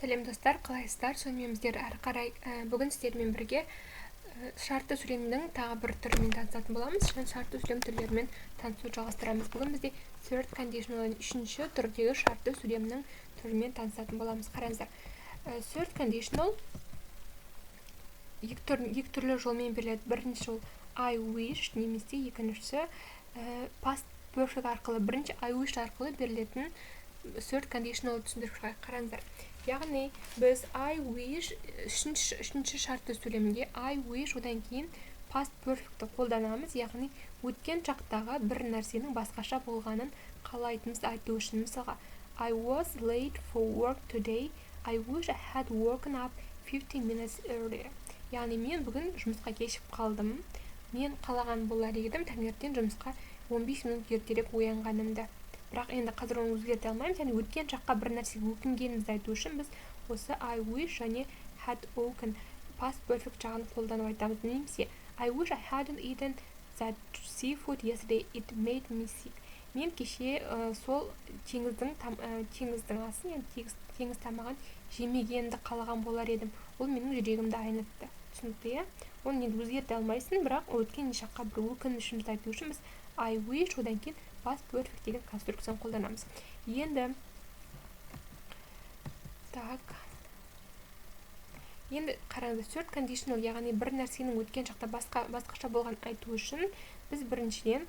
Сәлем достар, қалайсыздар? Сонымен біздер әрі қарай бүгін сіздермен бірге шартты сөйлемнің тағы бір түрімен танысатын боламыз. Және шартты сөйлем түрлерімен танысуды жалғастырамыз. Бүгін бізде third conditional үшінші түрдегі шартты сөйлемнің түрімен танысатын боламыз. Қараңыздар. Third conditional екі түрлі жолмен беріледі. Бірінші ол I wish немесе екіншісі past perfect арқылы. Бірінші I wish арқылы берілетін third conditional түсіндіріп шығайық. Қараңыздар. Яғни біз I wish үшінші шартты сөйлемге I wish одан кейін past perfect'ті қолданамыз. Яғни өткен шақтағы бір нәрсенің басқаша болғанын қалайтынымызды айту үшін. Мысалға I was late for work today. I wish I had woken up 15 minutes earlier. Яғни мен бүгін жұмысқа кешіп қалдым. Мен қалаған болар едім таңертең жұмысқа 15 минут ертерек оянғанымды. Бірақ енді қазір оны өзгерте алмаймыз, яғни өткен шаққа бір нәрсеге өкінгенімізді айту үшін біз осы I wish және had woken past perfect жағын қолданып айтамыз. Немесе I wish I hadn't eaten that seafood yesterday, it made me sick. Мен кеше сол теңіздің асын, яғни теңіз тамағын жемегенді қалаған болар едім. Ол менің жүрегімді айнытты. Түсінікті, иә? Оны енді өзгерте алмайсың, бірақ өткен шаққа бір өкінішімізді айту үшін біз I wish одан кейін past perfect деген конструкцияны қолданамыз. Енді қараңыз, third conditional, яғни бір нәрсенің өткен шақта басқаша болған айту үшін біз біріншіден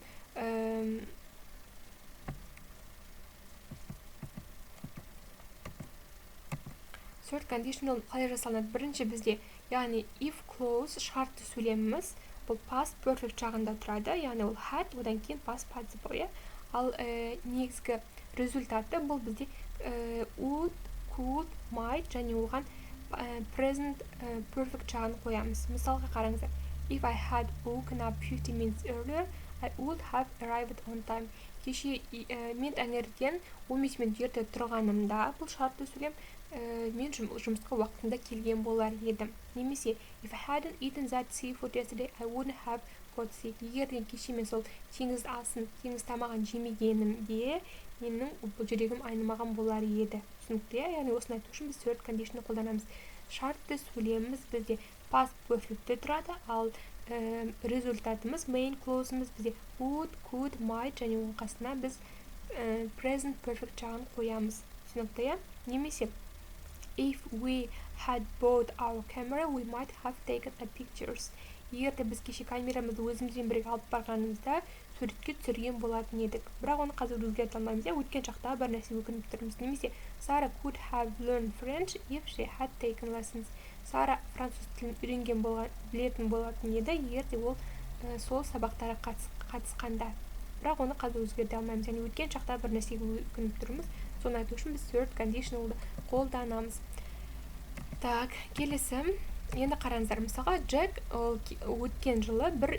third conditional қалай жасалынады? Бірінші бізде, яғни if clause шартты сөйлеміміз бұл past perfect жағында тұрады, яғни ол had, одан кейін past participle. Ал негізгі результаты бұл бізде would, could, might және оған present perfect жағын қоямыз. Мысалға қараңыздар. If I had woken up 15 minutes earlier, I would have arrived on time. Кеше мен таңертең 15 минут ерте тұрғанымда, бұл шартты сөйлем, мен жұмысқа уақытында келген болар едім. Немесе if I hadn't eaten that seafood yesterday, I wouldn't have got sick. Егерден кеше мен сол теңіз тамағын жемегенімде, менің жүрегім айнымаған болар еді. Түсінікті, яғни осыны айту үшін біз third conditional қолданамыз. Шартты сөйлеміміз бізде past perfect'те тұрады, ал результатымыз, main clause'ымыз бізде would, could, might және оның қасына біз present perfect жағын қоямыз. Түсінікті, немесе if we had bought our camera, we might have taken a pictures. Егерде біз кеше камерамызды өзімізбен бірге алып барғанымызда суретке түсірген болатын едік. Бірақ оны қазір өзгерте алмаймыз, өткен шақтағы бір нәрсе өкініп тұрмыз. Немесе Sarah could have learned French if she had taken lessons. Сара француз тілін білетін болатын еді, егерде ол сол сабақтарға қатысқанда. Бірақ оны қазір өзгерте алмаймыз, яғни өткен шақта бір нәрсеге өкініп тұрмыз. Соны айту үшін біз third conditionalды қолданамыз. Келесі, енді қараңыздар, мысалға Джек өткен жылы бір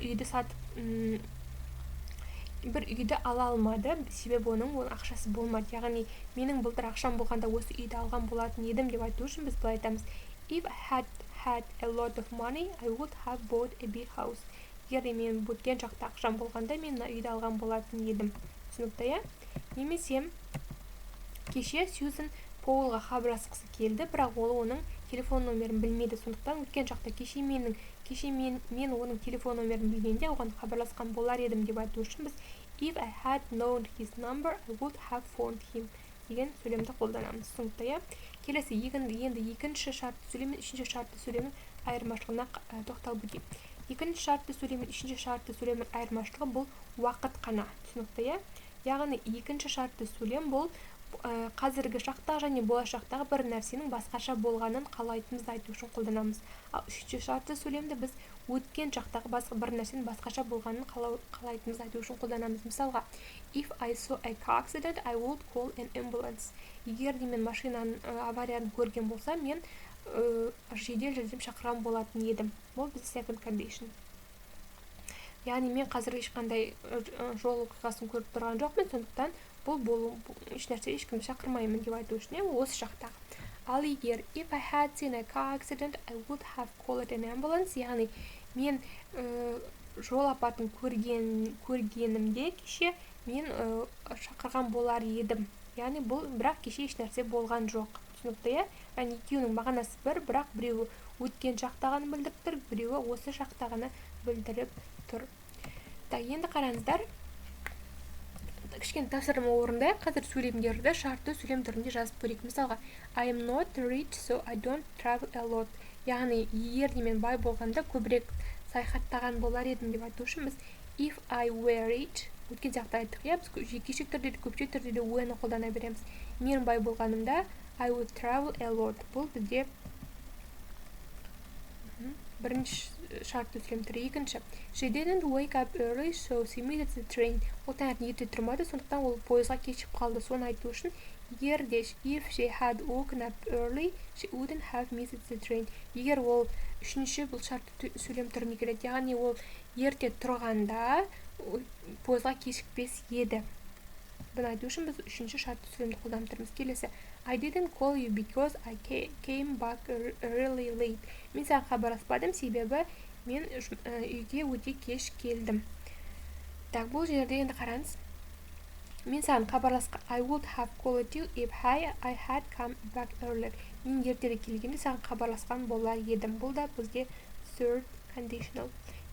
үйді ала алмады, себебі оның ақшасы болмады. Яғни менің былтыр ақшам болғанда осы үйді алған болатын едім деп айту үшін біз былай айтамыз. If I had a lot of money, I would have bought a big house. Егер мен өткен шақта ақшам болғанда мен үйді алған болатын едім. Түсінікті, немесе кеше Сьюзен Полға хабарласқысы келді, бірақ ол оның телефон номерін білмеді. Сондықтан өткен шақта кеше мен оның телефон номерін білгенде оған хабарласқан болар едім деп айту үшін біз if I had known his number, I would have phoned him деген сөйлемді қолданамыз. Түсінікті, келесі енді екінші шартты сөйлем мен үшінші шартты сөйлемнің айырмашылығына тоқталып өтейік. Екінші шартты сөйлем мен үшінші шартты сөйлемнің айырмашылығы бұл уақыт қана. Түсінікті, яғни екінші шартты сөйлем бұл қазіргі шақта және болашақтағы бір нәрсенің басқаша болғанын қалайтынымызды айту үшін қолданамыз. Ал үшінші шартты сөйлемді біз өткен шақтағы бір нәрсенің басқаша болғанын қалайтынымызды айту үшін қолданамыз. Мысалға, if I saw a car accident, I would call an ambulance. Егер де мен машинаның аварияны көрген болсам, мен жедел жәрдем шақырған болатын едім. Бұл біз second condition. Яғни мен қазір ешқандай жол оқиғасын көріп тұрған жоқпын, сондықтан бұл ешкімді шақырмаймын деп айту үшін осы шақтағы. Ал егер if I had seen a car accident, I would have called an ambulance. Яғни мен жол апатын көргенімде кеше мен шақырған болар едім. Яғни бұл бірақ кеше еш нәрсе болған жоқ. түсінікті, иә? Яғни екеуінің мағынасы бір, бірақ біреуі өткен шақтағаны білдіріп тұр, біреуі осы шақтағаны білдіріп тұр. Енді қараңыздар, кішкене тапсырма орындайық. Қазір сөйлемдерді шартты сөйлем түрінде жазып көрейік. Мысалға, I am not rich, so I don't travel a lot. Яғни, егер де мен бай болғанда көбірек саяхаттаған болар едім деп айту үшін біз if I were rich, өткен сияқты айттық, иә, біз жекешелік түрде де көпшілік түрде де when қолдана береміз. Мен бай болғанымда I would travel a lot. Бұл бізде бірінші шартты сөйлем түрі. Екінші, she didn't wake up early, so she missed the train. Ол таңертең ерте тұрмады, сондықтан ол пойызға кешігіп қалды. Соны айту үшін егер де if she had woken up early, she wouldn't have missed the train. Егер ол үшінші бұл шартты сөйлем түріне келеді, яғни ол ерте тұрғанда пойызға кешікпес еді. Бұны айту үшін біз үшінші шартты сөйлемді қолданып тұрмыз. Келесі, I didn't call you because I came back really late. Мен саған хабарласпадым, себебі мен үйге өте кеш келдім. Так, бұл жерде енді қараңыз. Мен саған хабарласқа I would have called you if I had come back earlier. Мен ертеде келгенде саған хабарласқан болар едім. Бұл да бізде third conditional.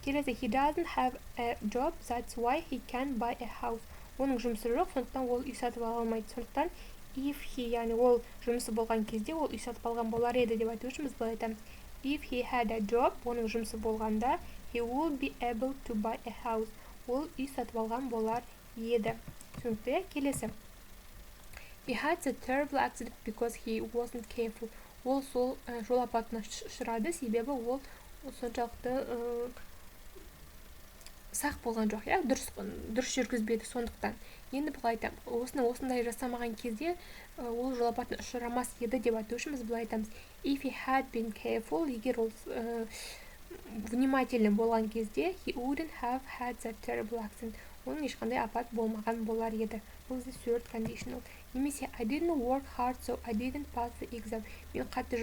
Келесі, he doesn't have a job, that's why he can't buy a house. Оның жұмысы жоқ, сондықтан ол үй сатып ала алмайды. Сондықтан if he, яғни ол жұмысы болған кезде ол үй сатып алған болар еді деп айту үшін біз былай айтамыз. If he had a job, оның жұмысы болғанда, he would be able to buy a house. Ол үй сатып алған болар еді. Түсінікті, келесі. He had a terrible accident because he wasn't careful. Ол сол жол апатына ұшырады, себебі ол соншалықты сақ болған жоқ, иә, дұрыс жүргізбеді. Сондықтан енді былай айтамын, осындай жасамаған кезде ол жол апатына ұшырамас еді деп айту үшін біз былай айтамыз. If he had been careful, егер ол внимательный болған кезде, he wouldn't have had that terrible accident. Оның ешқандай апат болмаған болар еді. Бұл third conditional. Немесе I didn't work hard, so I didn't pass the exam. Мен қатты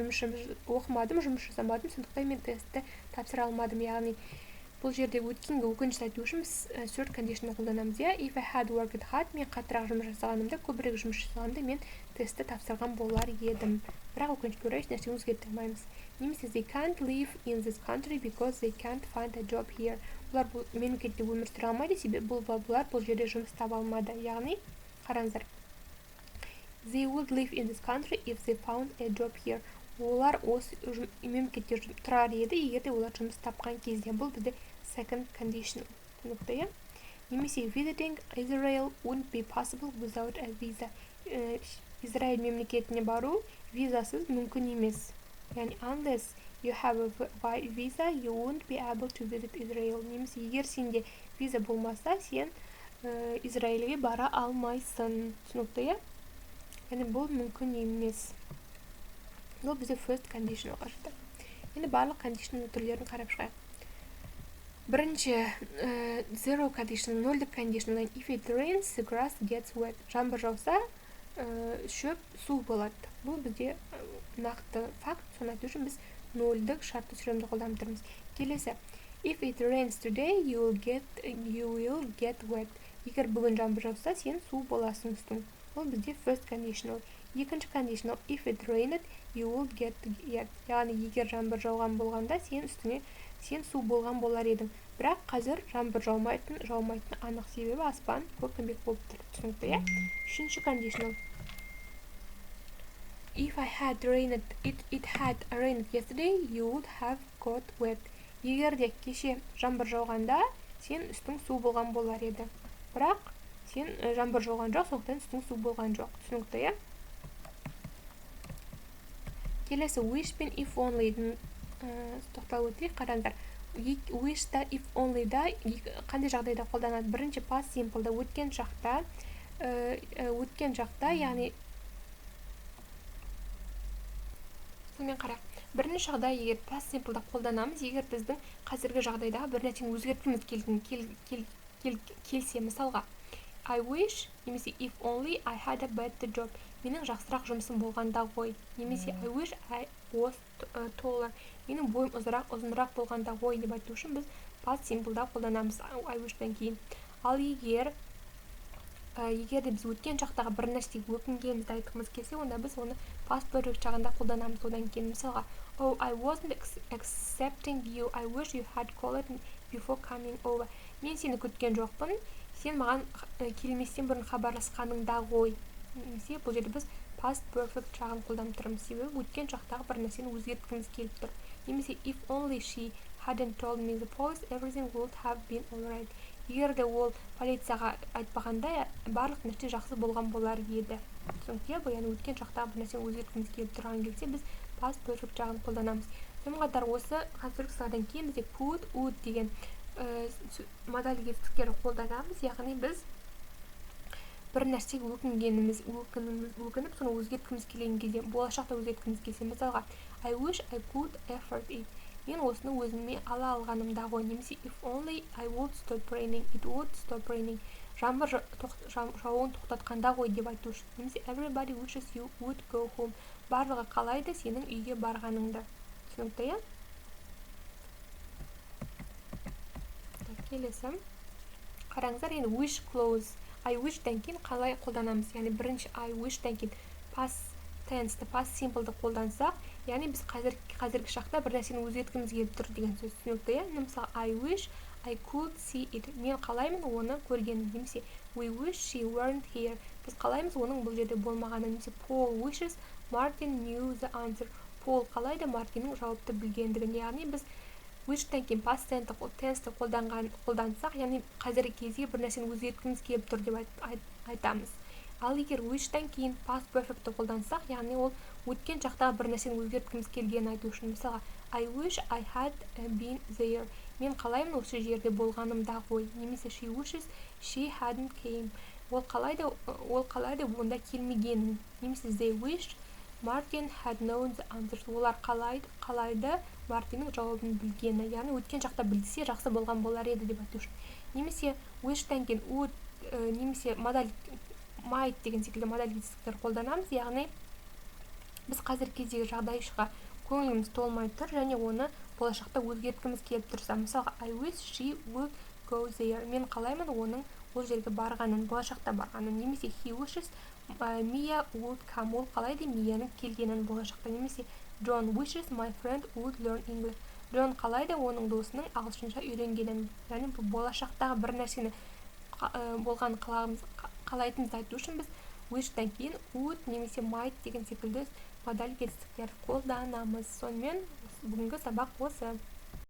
оқымадым, жұмыс жасамадым, сондықтан мен тестті тапсыра алмадым. Яғни бұл жерде өткенге өкінішті айту үшін біз third conditional қолданамыз, иә. If I had worked hard, мен қаттырақ жұмыс жасағанымда, көбірек жұмыс жасағанымда мен тестті тапсырған болар едім. Бірақ өкінішке орай ешнәрсе өзгерте алмаймыз. Немесе they can't live in this country because they can't find a job here. Бұлар бұл мемлекетте өмір сүре алмайды, себебі бұлар бұл жерде жұмыс таба алмады. Яғни, қараңыздар. They would live in this country if they found a job here. Олар осы мемлекетте тұрар еді, егер де олар жұмыс тапқан кезде. Бұл бізде second conditional. Түсінікті, немесе visiting Israel wouldn't be possible without a visa. Израиль мемлекетіне бару визасыз мүмкін емес. Яғни unless you have a visa, you won't be able to visit Israel. Немесе егер сенде виза болмаса, сен Израильге бара алмайсың. Түсінікті, яғни бұл мүмкін емес. Бұл бізде first conditional қажетті. Енді барлық conditional түрлерін қарап шығайық. Бірінші zero conditional, нөлдік conditional. If it rains, the grass gets wet. Жаңбыр жауса, шөп су болады. Бұл бізде нақты факт. Соны айту үшін біз нөлдік шартты сөйлемді қолданып тұрмыз. Келесі. If it rains today, you will get wet. Егер бүгін жаңбыр жауса, сен су боласың үстің. Бұл бізде first conditional. Екінші conditional. If it rained, you will get wet. Яғни егер жаңбыр жауған болғанда, сен су болған болар едің. Бірақ қазір жаңбыр жаумайтын анық, себебі аспан көкпеңбек болып тұр. Түсінікті, иә? Үшінші conditional. If it had rained yesterday, you would have got wet. Егер де кеше жаңбыр жауғанда, сен үстің су болған болар еді. Бірақ сен жаңбыр жауған жоқ, сондықтан үстің су болған жоқ. Түсінікті, иә? Келесі wish пен if only тоқталып өтейік, қараңдар. Wish та if only да қандай жағдайда қолданады? Бірінші past simple да өткен шақта, яғни сонымен қарақ. Бірінші жағдай егер past simple да қолданамыз, егер біздің қазіргі жағдайдағы бір нәрсені өзгерткіміз келсе, мысалға I wish, немесе if only I had a better job. Менің жақсырақ жұмысым болғанда ғой. Немесе I wish I was taller. Менің бойым ұзынырақ болғанда ғой деп айту үшін біз past simple да қолданамыз I wish-тан кейін. Ал егер егер де біз өткен шақтағы бір нәрсеге өкінгенімізді айтқымыз келсе, онда біз оны past perfect жағында қолданамыз. Одан кейін мысалға oh, I wasn't accepting you. I wish you had called me before coming over. Мен сені күткен жоқпын. Сен маған келместен бұрын хабарласқаныңда ғой. Немесе бұл жерде біз past perfect жағын қолданып тұрмыз. Себебі өткен шақтағы бір нәрсені өзгерткіміз келіп тұр. Немесе if only she hadn't told me the police, everything would have been alright. Егер де ол полицияға айтпағанда барлық нәрсе жақсы болған болар еді. Түсінікті, яғни өткен шақтағы бір нәрсені өзгерткіміз келіп тұрған кезде біз past perfect жағын қолданамыз. Сонымен қатар осы конструкциядан кейін бізде could, would деген модаль етістіктері қолданамыз. Яғни біз бір нәрсеге өкініп, соны өзгерткіміз келген кезде, болашақта өзгерткіміз келсе, мысалға I wish I could afford it. Мен осыны өзіме ала алғанымда ғой. Немесе if only I would stop raining, it would stop raining. Жаңбыр жауын тоқтатқанда ғой деп айту үшін. Немесе everybody wishes you would go home. Барлығы қалайды сенің үйге барғаныңды. Түсінікті, иә? Келесі. Қараңыздар, енді wish clause. I wish-тен кейін қалай қолданамыз? Яғни бірінші I wish-тен кейін past tense-ті, past simple-ді қолдансақ, яғни біз қазіргі шақта бір нәрсені өзгерткіміз келіп тұр деген сөз. Түсінікті, иә? Мысалы, I wish I could see it. Мен қалаймын оны көргенін. Немесе we wish she weren't here. Біз қалаймыз оның бұл жерде болмағанын. Немесе Paul wishes Martin knew the answer. Paul қалайды Мартиннің жауапты білгендігін. Яғни біз wish-тен кейін past tense-ті қолдансақ, яғни қазіргі кезде бір нәрсені өзгерткіміз келіп тұр деп айтамыз. Ал егер wish-тен кейін past perfect-ті қолдансақ, яғни ол өткен шақтағы бір нәрсені өзгерткіміз келгенін айту үшін. Мысалға, I wish I had been there. Мен қалаймын осы жерде болғанымда ғой. Немесе she wishes she hadn't came. Ол қалайды онда келмегенін. Немесе they wish Martin had known the answer. Олар қалайды Мартиннің жауабын білгені. Яғни өткен шақта білсе жақсы болған болар еді деп айту үшін. Немесе wish-тен кейін would немесе might деген секілді модаль етістіктер қолданамыз. Яғни біз қазіргі кездегі жағдайға көңіліміз толмай тұр және оны болашақта өзгерткіміз келіп тұрса. Мысалға, I wish she would go there. Мен қалаймын оның ол жерге барғанын, болашақта барғанын. Немесе he wishes Mia would come. Ол қалайды Мияның келгенін болашақта. Немесе John wishes my friend would learn English. John қалайды оның досының ағылшынша үйренгенін. Яғни бұл болашақтағы бір нәрсені болған қалайтынымызды айту үшін біз wish-тен кейін would немесе might деген секілді модаль етістіктер қолданамыз. Сонымен бүгінгі сабақ осы.